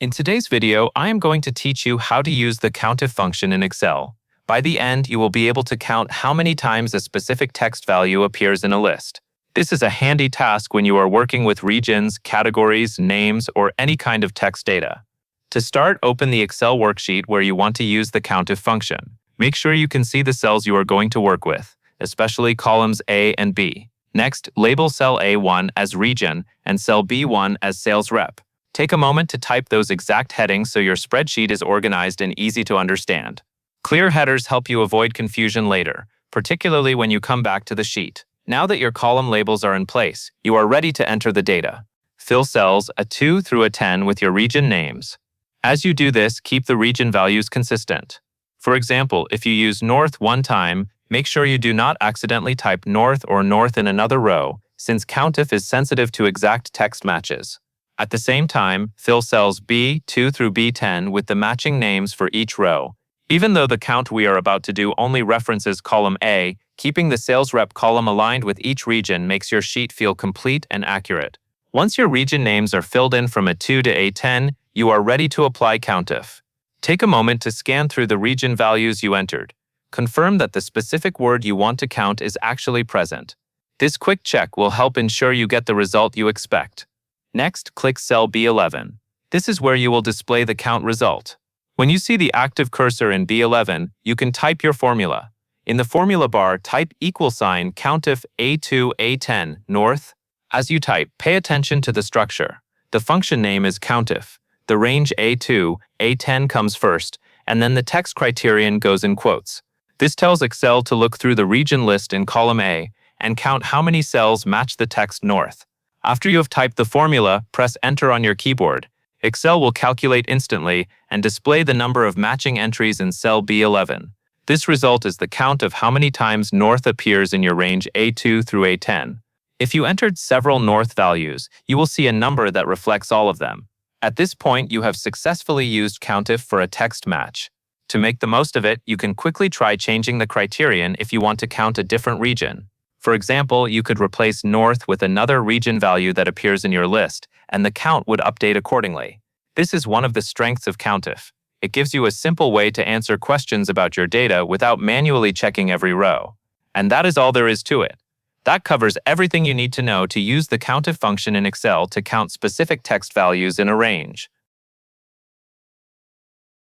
In today's video, I am going to teach you how to use the Countif function in Excel. By the end, you will be able to count how many times a specific text value appears in a list. This is a handy task when you are working with regions, categories, names, or any kind of text data. To start, open the Excel worksheet where you want to use the Countif function. Make sure you can see the cells you are going to work with, especially columns A and B. Next, label cell A1 as region and cell B1 as sales rep. Take a moment to type those exact headings so your spreadsheet is organized and easy to understand. Clear headers help you avoid confusion later, particularly when you come back to the sheet. Now that your column labels are in place, you are ready to enter the data. Fill cells a 2 through a 10 with your region names. As you do this, keep the region values consistent. For example, if you use North one time, make sure you do not accidentally type North or North in another row, since Countif is sensitive to exact text matches. At the same time, fill cells B2 through B10 with the matching names for each row. Even though the count we are about to do only references column A, keeping the sales rep column aligned with each region makes your sheet feel complete and accurate. Once your region names are filled in from A2 to A10, you are ready to apply Countif. Take a moment to scan through the region values you entered. Confirm that the specific word you want to count is actually present. This quick check will help ensure you get the result you expect. Next, click cell B11. This is where you will display the count result. When you see the active cursor in B11, you can type your formula. In the formula bar, type =Countif A2 A10 North. As you type, pay attention to the structure. The function name is Countif. The range A2, A10 comes first, and then the text criterion goes in quotes. This tells Excel to look through the region list in column A and count how many cells match the text North. After you have typed the formula, press Enter on your keyboard. Excel will calculate instantly and display the number of matching entries in cell B11. This result is the count of how many times North appears in your range A2 through A10. If you entered several North values, you will see a number that reflects all of them. At this point, you have successfully used Countif for a text match. To make the most of it, you can quickly try changing the criterion if you want to count a different region. For example, you could replace North with another region value that appears in your list, and the count would update accordingly. This is one of the strengths of Countif. It gives you a simple way to answer questions about your data without manually checking every row. And that is all there is to it. That covers everything you need to know to use the Countif function in Excel to count specific text values in a range.